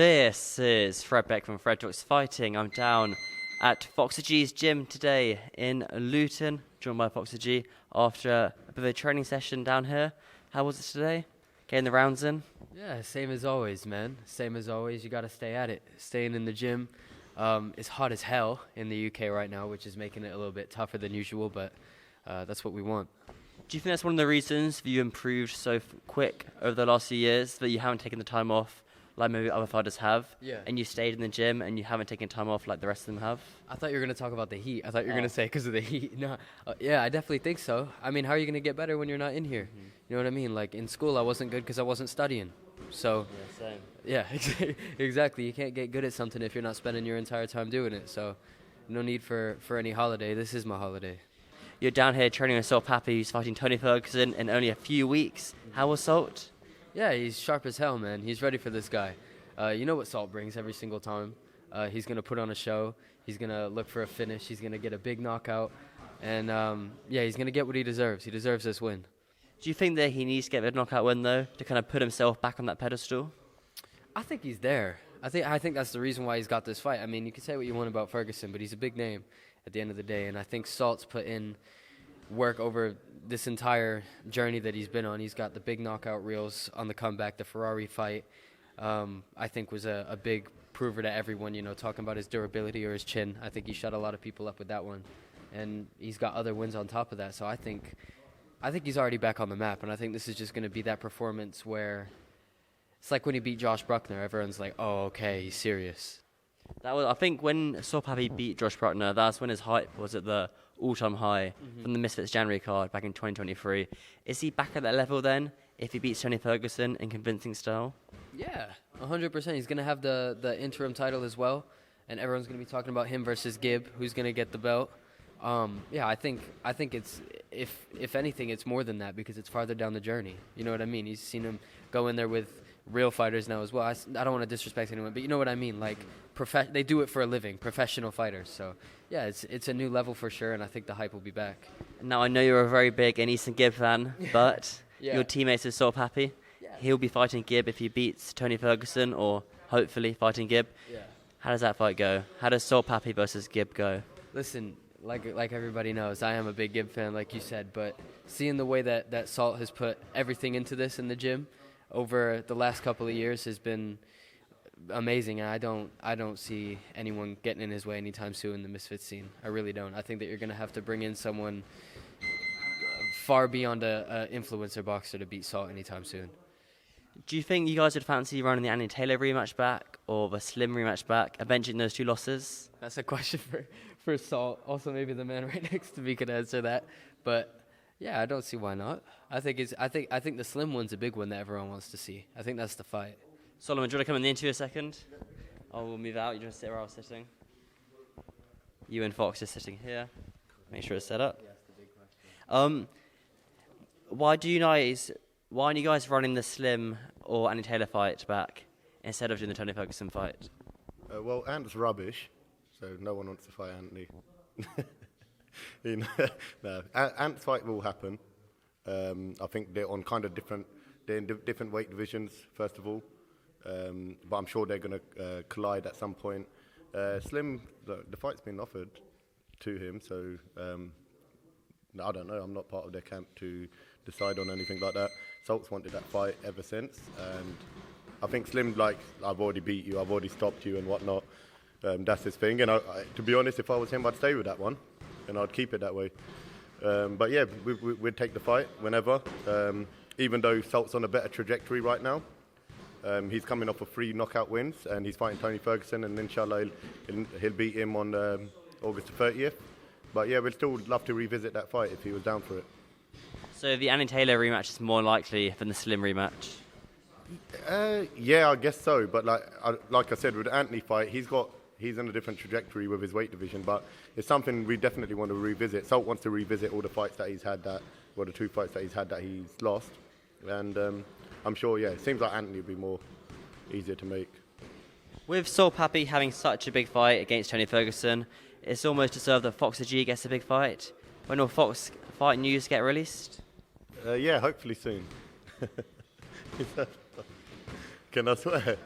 This is Fred Beck from Fred Talks Fighting. I'm down at Foxer G's gym today in Luton, joined by Foxer G after a bit of a training session down here. How was it today? Getting the rounds in? Yeah, same as always, man. Same as always. You got to stay at it. Staying in the gym. It's hot as hell in the UK right now, which is making it a little bit tougher than usual, but that's what we want. Do you think that's one of the reasons that you improved so quick over the last few years, that you haven't taken the time off like maybe other fighters have, and you stayed in the gym and you haven't taken time off like the rest of them have? I thought you were going to talk about the heat. I thought you were going to say because of the heat. No, yeah, I definitely think so. I mean, how are you going to get better when you're not in here? Mm-hmm. You know what I mean? Like in school, I wasn't good because I wasn't studying. So, yeah, exactly. You can't get good at something if you're not spending your entire time doing it. So, no need for any holiday. This is my holiday. You're down here training with Salt Papi, who's fighting Tony Ferguson in only a few weeks. How was Salt? Yeah, he's sharp as hell, man. He's ready for this guy. You know what Salt brings every single time. He's going to put on a show. He's going to look for a finish. He's going to get a big knockout. And, yeah, he's going to get what he deserves. He deserves this win. Do you think that he needs to get a knockout win, though, to kind of put himself back on that pedestal? I think he's there. I think that's the reason why he's got this fight. I mean, you can say what you want about Ferguson, but he's a big name at the end of the day. And I think Salt's put in work over this entire journey that he's been on. He's got the big knockout reels on the comeback. The Ferrari fight, I think, was a big prover to everyone, you know, talking about his durability or his chin. I think he shut a lot of people up with that one. And he's got other wins on top of that. So I think he's already back on the map. And I think this is just going to be that performance where it's like when he beat Josh Bruckner. Everyone's like, oh, okay, he's serious. I think when Salt Papi beat Josh Bruckner, that's when his hype was at the all-time high from the Misfits January card back in 2023. Is he back at that level then, if he beats Tony Ferguson in convincing style? Yeah, 100%. He's going to have the interim title as well, and everyone's going to be talking about him versus Gibb, who's going to get the belt. Yeah, I think it's, if anything, it's more than that because it's farther down the journey. You know what I mean? He's seen him go in there with real fighters now as well. I don't want to disrespect anyone, but you know what I mean? Like, they do it for a living, professional fighters. So, yeah, it's a new level for sure, and I think the hype will be back. Now, I know you're a very big Easton Gibb fan, but your teammates with Salt Papi, he'll be fighting Gibb if he beats Tony Ferguson, or hopefully fighting Gibb. Yeah. How does that fight go? How does Salt Papi versus Gibb go? Listen, like everybody knows, I am a big Gibb fan, like you said, but seeing the way that Salt has put everything into this in the gym over the last couple of years has been amazing, and I don't see anyone getting in his way anytime soon in the Misfits scene. I really don't. I think that you're going to have to bring in someone far beyond a influencer boxer to beat Salt anytime soon. Do you think you guys would fancy running the Andy Taylor rematch back or the Slim rematch back, avenging those two losses? That's a question for Salt. Also, maybe the man right next to me could answer that. But yeah, I don't see why not. I think the Slim one's a big one that everyone wants to see. I think that's the fight. Solomon, do you want to come in the interview a second? I will move out. You just sit where I was sitting. You and Fox just sitting here. Make sure it's set up. Yes, the big question. Why aren't you guys running the Slim or Andy Taylor fight back instead of doing the Tony Ferguson fight? Well, Ant's rubbish, so no one wants to fight Anthony. No, Ant's fight will happen. I think they're on kind of they're in different weight divisions, first of all. But I'm sure they're going to collide at some point. Slim, the fight's been offered to him, so I don't know. I'm not part of their camp to decide on anything like that. Salt's wanted that fight ever since, and I think Slim, like, I've already beat you, I've already stopped you and whatnot. That's his thing, and to be honest, if I was him, I'd stay with that one, and I'd keep it that way. But yeah, we'd take the fight whenever, even though Salt's on a better trajectory right now. He's coming off of 3 knockout wins, and he's fighting Tony Ferguson, and inshallah he'll beat him on August 30th. But yeah, we'd still love to revisit that fight if he was down for it. So the Andy Taylor rematch is more likely than the Slim rematch? Yeah, I guess so. But like I said, with the Anthony fight, he's in a different trajectory with his weight division. But it's something we definitely want to revisit. Salt wants to revisit all the fights that he's had the 2 fights that he's had that he's lost. And I'm sure, yeah, it seems like Anthony would be more easier to make. With Salt Papi having such a big fight against Tony Ferguson, it's almost deserved that Foxer G gets a big fight. When will Fox fight news get released? Yeah, hopefully soon. Can I swear?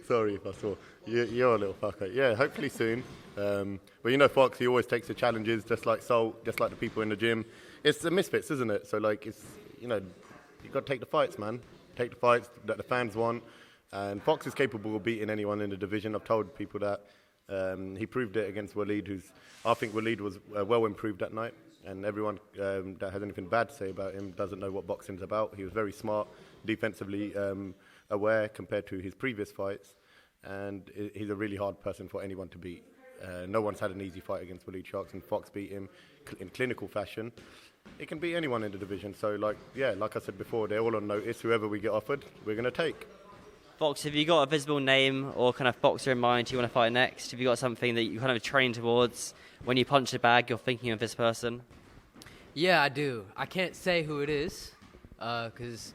Sorry if I saw. You're a little fucker. Yeah, hopefully soon. But you know, Fox, he always takes the challenges, just like Salt, just like the people in the gym. It's the misfits, isn't it? So, like, it's, you know, you got to take the fights, man. Take the fights that the fans want. And Fox is capable of beating anyone in the division. I've told people that. He proved it against Waleed, I think Waleed was well improved that night. And everyone that has anything bad to say about him doesn't know what boxing's about. He was very smart, defensively aware compared to his previous fights. And he's a really hard person for anyone to beat. No one's had an easy fight against Waleed Sharks, and Fox beat him in clinical fashion. It can beat anyone in the division. So, like I said before, they're all on notice. Whoever we get offered, we're going to take. Fox, have you got a visible name or kind of boxer in mind you want to fight next? Have you got something that you kind of train towards? When you punch a bag, you're thinking of this person? Yeah, I do. I can't say who it is, because,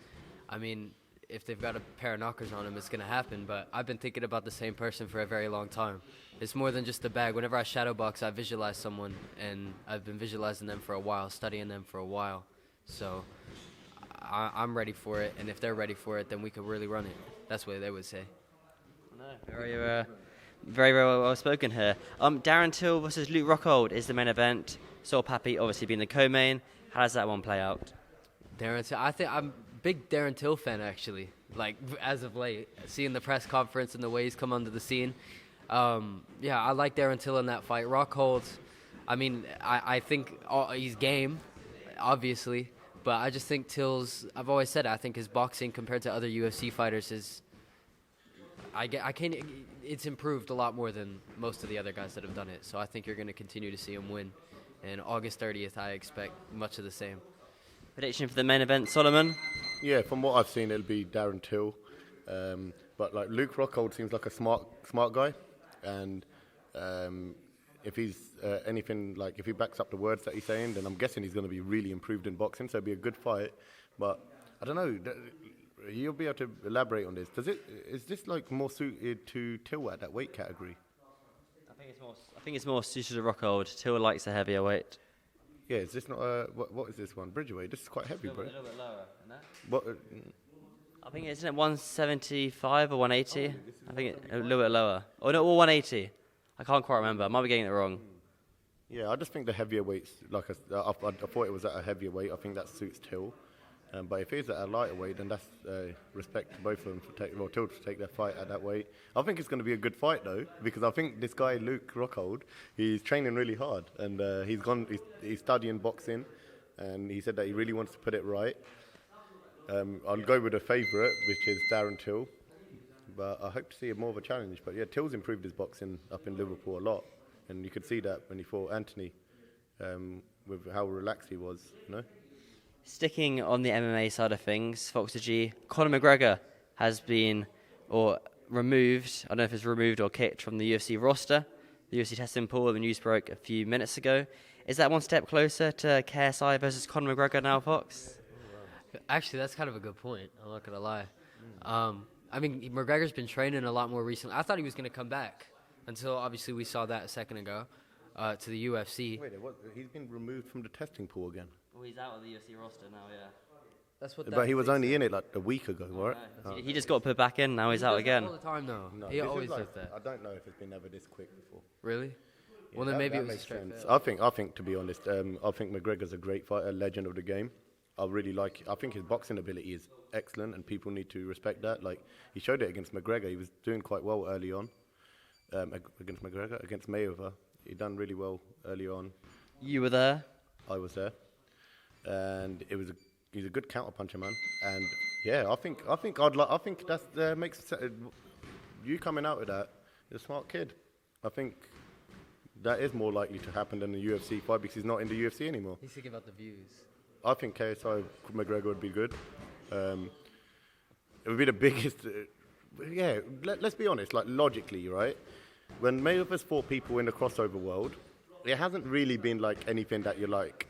I mean, if they've got a pair of knockers on them, it's going to happen. But I've been thinking about the same person for a very long time. It's more than just the bag. Whenever I shadow box, I visualize someone, and I've been visualizing them for a while, studying them for a while. So I'm ready for it, and if they're ready for it, then we could really run it. That's what they would say. Very, very well spoken here. Darren Till versus Luke Rockhold is the main event. Salt Papi obviously being the co-main. How does that one play out? Darren Till, I think I'm a big Darren Till fan, actually. Like, as of late, seeing the press conference and the way he's come onto the scene. Yeah, I like Darren Till in that fight. Rockhold, I mean, I think he's game, obviously. But I just think Till's, I've always said, I think his boxing compared to other UFC fighters is, it's improved a lot more than most of the other guys that have done it. So I think you're going to continue to see him win. And August 30th, I expect much of the same. Prediction for the main event, Solomon? Yeah, from what I've seen, it'll be Darren Till. But like Luke Rockhold seems like a smart guy, and if he's anything like if he backs up the words that he's saying, then I'm guessing he's going to be really improved in boxing. So it'll be a good fight. But I don't know. You'll be able to elaborate on this. Is this like more suited to Till at that weight category? I think it's more suited to Rockhold. Till likes a heavier weight. Yeah, is this not what is this one? Bridgerweight. This is quite heavy, bro. A little bit lower, isn't it? What? I think it's 175 or 180. I think a little bit lower. Or no, or 180. I can't quite remember. I might be getting it wrong. Yeah, I just think the heavier weights, like I thought it was at a heavier weight. I think that suits Till. But if it's at a lighter weight, then that's respect to both of them for Till to take their fight at that weight. I think it's going to be a good fight though, because I think this guy Luke Rockhold, he's training really hard, and he's studying boxing, and he said that he really wants to put it right. I'll go with a favourite, which is Darren Till, but I hope to see more of a challenge. But yeah, Till's improved his boxing up in Liverpool a lot, and you could see that when he fought Anthony, with how relaxed he was, you know. Sticking on the MMA side of things, Foxer G, Conor McGregor has been removed. I don't know if it's removed or kicked from the UFC roster. The UFC testing pool, the news broke a few minutes ago. Is that one step closer to KSI versus Conor McGregor now, Fox? Actually, that's kind of a good point. I'm not going to lie. I mean, McGregor's been training a lot more recently. I thought he was going to come back until, obviously, we saw that a second ago to the UFC. Wait, he's been removed from the testing pool again? Well, he's out of the UFC roster now, yeah. That's what. But he was only in it like a week ago, right? He just got put back in, now he's out again. All the time, though. No, he always does that. I don't know if it's been ever this quick before. Really? Yeah, Well, then maybe that it was a makes straight sense. fail. I think, to be honest, I think McGregor's a great fighter, legend of the game. I think his boxing ability is excellent, and people need to respect that. Like, he showed it against McGregor. He was doing quite well early on. Against McGregor, against Mayweather, he done really well early on. You were there? I was there, and he's a good counterpuncher, man. And yeah, I think that makes you coming out with that. You're a smart kid. I think that is more likely to happen than the UFC fight because he's not in the UFC anymore. He's thinking about the views. I think KSI McGregor would be good. It would be the biggest. Yeah, let's be honest. Like logically, right? When Mayweather's fought people in the crossover world, it hasn't really been like anything that you're like,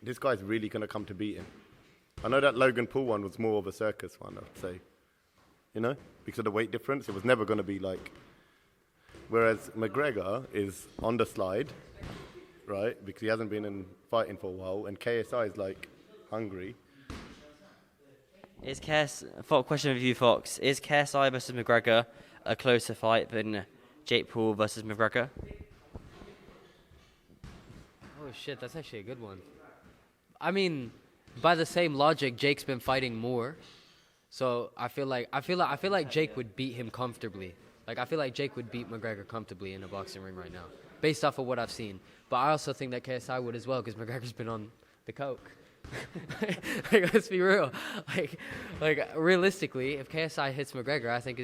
this guy's really gonna come to beat him. I know that Logan Paul one was more of a circus one, I'd say. You know, because of the weight difference, it was never gonna be like. Whereas McGregor is on the slide, right? Because he hasn't been fighting for a while, and KSI is like hungry. Question for you, Fox. Is KSI versus McGregor a closer fight than Jake Paul versus McGregor? Oh shit, that's actually a good one. I mean, by the same logic, Jake's been fighting more, so I feel like Jake would beat him comfortably. Like I feel like Jake would beat McGregor comfortably in a boxing ring right now, based off of what I've seen. But I also think that KSI would as well, because McGregor's been on the coke. Like, let's be real. Like realistically, if KSI hits McGregor, I think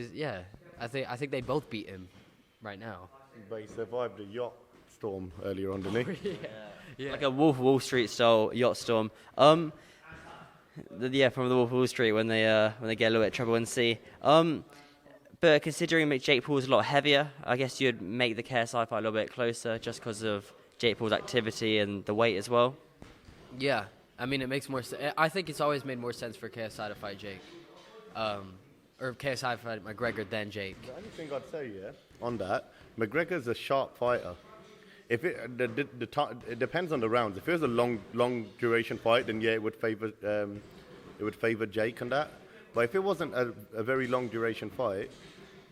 I think they both beat him right now. But he survived a yacht storm earlier on, didn't he? Yeah. Like a Wolf of Wall Street style yacht storm. From the Wolf of Wall Street when they get a little bit of trouble in sea. But considering Jake Paul's a lot heavier, I guess you'd make the KSI fight a little bit closer just because of Jake Paul's activity and the weight as well. Yeah, I mean, it makes more sense. I think it's always made more sense for KSI to fight Jake. Or KSI to fight McGregor than Jake. The only thing I'd say, on that, McGregor's a sharp fighter. If it depends on the rounds. If it was a long duration fight, then it would favor Jake on that. But if it wasn't a very long duration fight,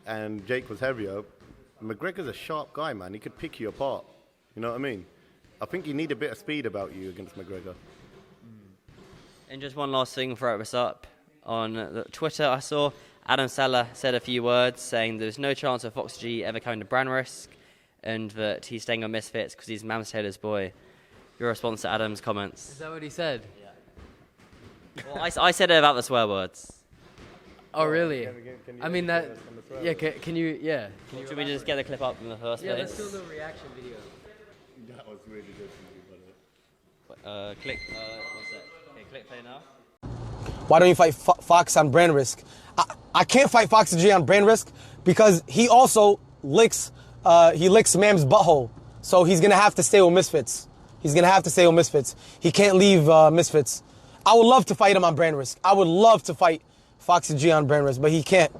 and Jake was heavier, McGregor's a sharp guy, man. He could pick you apart. You know what I mean? I think you need a bit of speed about you against McGregor. And just one last thing before I wrap this up. On Twitter, I saw Adam Saleh said a few words saying there's no chance of Fox G ever coming to brand risk, and that he's staying on Misfits because he's Mams Taylor's boy. Your response to Adam's comments? Is that what he said? Yeah. Well, I said it about the swear words. Oh, really? Can you I mean, that... Yeah, can you... Yeah. Should we just get the clip up in the first place? Yeah, let's do a little reaction video. That was really good from you, brother. Click... what's that? Okay, click play now. Why don't you fight Fox on brand risk? I can't fight Fox G on brand risk because he also licks Mam's butthole. So he's going to have to stay with Misfits. He can't leave Misfits. I would love to fight him on brand risk. I would love to fight Fox G on brand risk, but he can't.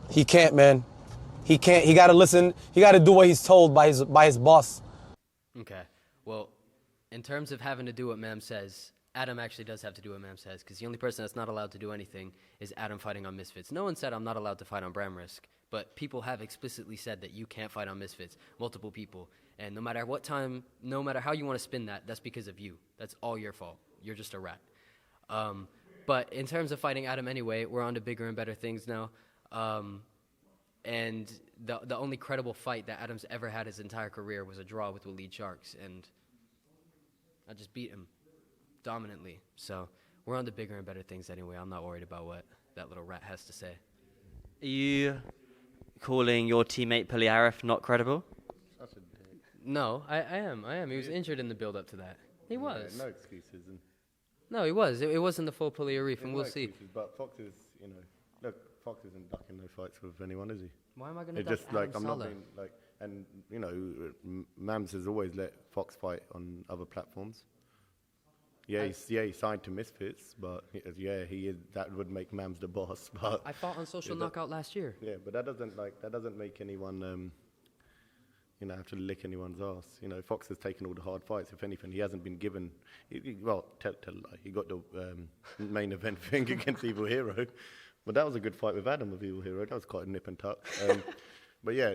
He can't, man. He can't. He got to listen. He got to do what he's told by his boss. Okay. Well, in terms of having to do what Mam says, Adam actually does have to do what Mam says, because the only person that's not allowed to do anything is Adam fighting on Misfits. No one said I'm not allowed to fight on brand risk, but people have explicitly said that you can't fight on Misfits, multiple people. And no matter what time, no matter how you want to spin that, that's because of you. That's all your fault. You're just a rat. But in terms of fighting Adam anyway, we're on to bigger and better things now. And the only credible fight that Adam's ever had his entire career was a draw with Waleed Sharks, and I just beat him dominantly. So we're on to bigger and better things anyway. I'm not worried about what that little rat has to say. Are you calling your teammate Puliaref not credible? No, I am. He was injured in the build-up to that. He was. No excuses. No, he was. It wasn't the full Puliaref, and we'll see. Excuses, but Fox is, look, Fox isn't ducking no fights with anyone, is he? Why am I going to It's duck just like Adam I'm not Saleh? being like, and Mams has always let Fox fight on other platforms. Yeah, he signed to Misfits, but that would make Mams the boss. But I fought on Social Knockout last year. yeah, but that doesn't make anyone have to lick anyone's ass. Fox has taken all the hard fights. If anything, he hasn't been given. Tell a lie. He got the main event thing against Evil Hero, but that was a good fight with Adam with Evil Hero. That was quite a nip and tuck. But yeah,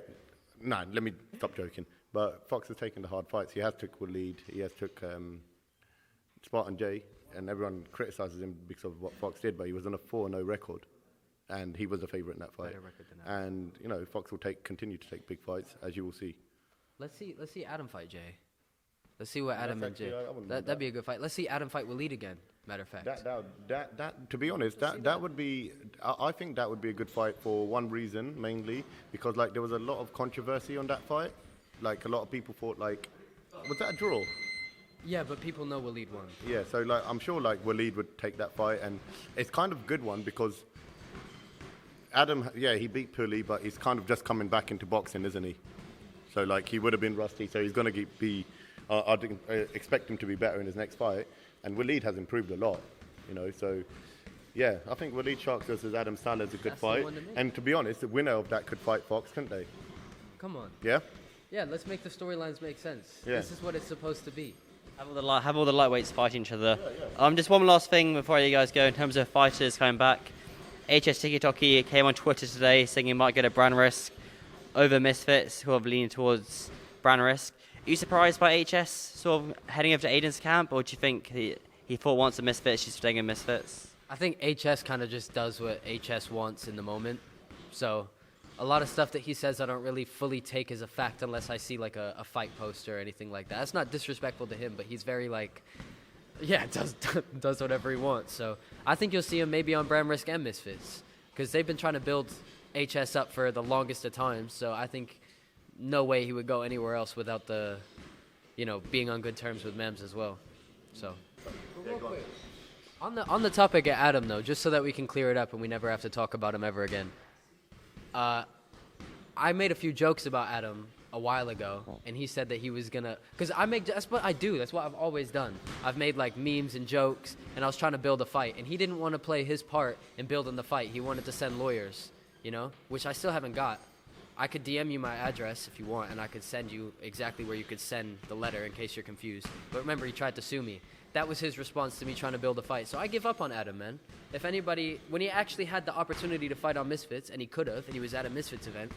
let me stop joking. But Fox has taken the hard fights. He has took Waleed. He has took Spartan J, and everyone criticises him because of what Fox did, but he was on a 4-0 record, and he was the favourite in that fight. And Fox will continue to take big fights, as you will see. Let's see Adam fight Jay. Let's see what Adam and Jay. I wouldn't mind That'd be a good fight. Let's see Adam fight Waleed again. Matter of fact. That to be honest, that would be. I think that would be a good fight for one reason mainly, because there was a lot of controversy on that fight. A lot of people thought was that a draw? Yeah, but people know Waleed won. Yeah, so I'm sure Waleed would take that fight, and it's kind of a good one because Adam, he beat Puli, but he's kind of just coming back into boxing, isn't he? So he would have been rusty, so he's going to be. I'd expect him to be better in his next fight, and Waleed has improved a lot, So yeah, I think Waleed Sharks versus Adam Saleh is a good fight, and to be honest, the winner of that could fight Fox, couldn't they? Come on. Yeah. Yeah, let's make the storylines make sense. Yeah. This is what it's supposed to be. Have all the lightweights fighting each other. Just one last thing before you guys go in terms of fighters coming back. HS Tikkytokky came on Twitter today saying he might get a brand risk over Misfits, who are leaning towards brand risk. Are you surprised by HS sort of heading over to Aiden's camp, or do you think he thought once a Misfits, she's staying in Misfits? I think HS kind of just does what HS wants in the moment. So a lot of stuff that he says I don't really fully take as a fact unless I see like a fight poster or anything like that. That's not disrespectful to him, but he's very like, yeah, does whatever he wants. So I think you'll see him maybe on Brand Risk and Misfits because they've been trying to build HS up for the longest of times. So I think no way he would go anywhere else without the, being on good terms with Mems as well. So real quick, on the topic of Adam though, just so that we can clear it up and we never have to talk about him ever again. I made a few jokes about Adam a while ago, and he said that he was gonna, because that's what I do, that's what I've always done. I've made like memes and jokes, and I was trying to build a fight, and he didn't want to play his part in building the fight. He wanted to send lawyers, which I still haven't got. I could DM you my address if you want, and I could send you exactly where you could send the letter in case you're confused. But remember, he tried to sue me. That was his response to me trying to build a fight. So I give up on Adam, man. If anybody, when he actually had the opportunity to fight on Misfits, and he could have, and he was at a Misfits event,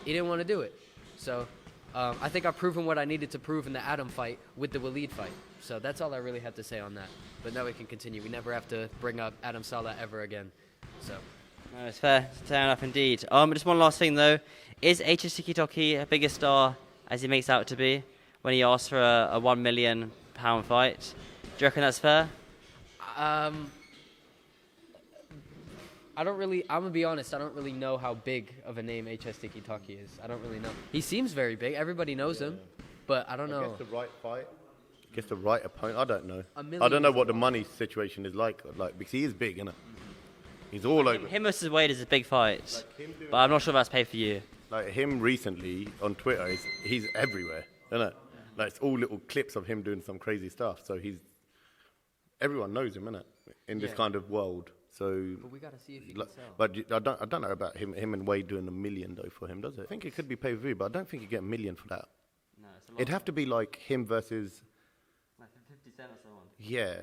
he didn't want to do it. So I think I've proven what I needed to prove in the Adam fight with the Waleed fight. So that's all I really had to say on that. But now we can continue. We never have to bring up Adam Saleh ever again. So. No, it's fair enough indeed. Just one last thing though. Is HS Tikkytokky a bigger star as he makes out to be when he asked for a £1 million fight? Do you reckon that's fair? I'm gonna be honest, I don't really know how big of a name HS Tikkytokky is. I don't really know. He seems very big. Everybody knows him, but I don't know. Gets the right fight, gets the right opponent. I don't know. I don't know what the money situation is like because he is big, isn't it? He's all over. Him versus Wade is a big fight, but I'm not sure if that's paid for you. Like him recently on Twitter, he's everywhere, isn't it? Like it's all little clips of him doing some crazy stuff. So everyone knows him, innit? In this kind of world. So, but we gotta see if he can sell. But I don't know about him and Wade doing $1 million though for him, does it? I think it could be pay-per-view, but I don't think you get $1 million for that. No, it's a lot. It'd have to be like him versus. Like 50 Cent or someone. Yeah,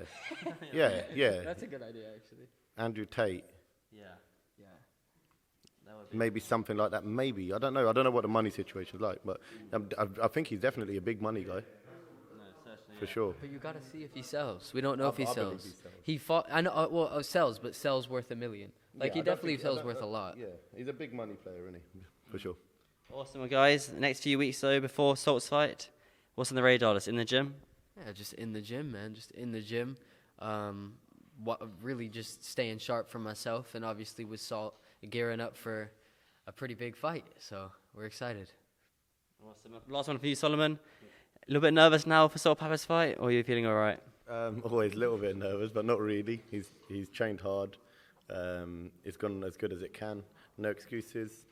yeah. That's a good idea, actually. Andrew Tate. Yeah. That would be Maybe something like that. Maybe I don't know. I don't know what the money situation's like, but I think he's definitely a big money guy. For sure. But you gotta see if he sells. We don't know if he I believe sells. he sells. He fought. I know. Sells, but sells worth $1 million. Like he definitely sells worth a lot. Yeah, he's a big money player, isn't he? For sure. awesome. Well, guys, the next few weeks though before Salt's fight, what's on the radar? Just in the gym? Yeah, just in the gym, man. Just in the gym. Really just staying sharp for myself, and obviously with Salt gearing up for a pretty big fight. So we're excited. Awesome. Last one for you, Solomon. A little bit nervous now for Salt Papi's fight, or are you feeling all right? Always a little bit nervous, but not really. He's trained hard. It's gone as good as it can. No excuses.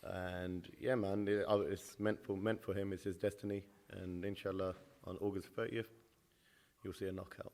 And yeah, man, it's meant for him. It's his destiny. And inshallah, on August 30th, you'll see a knockout.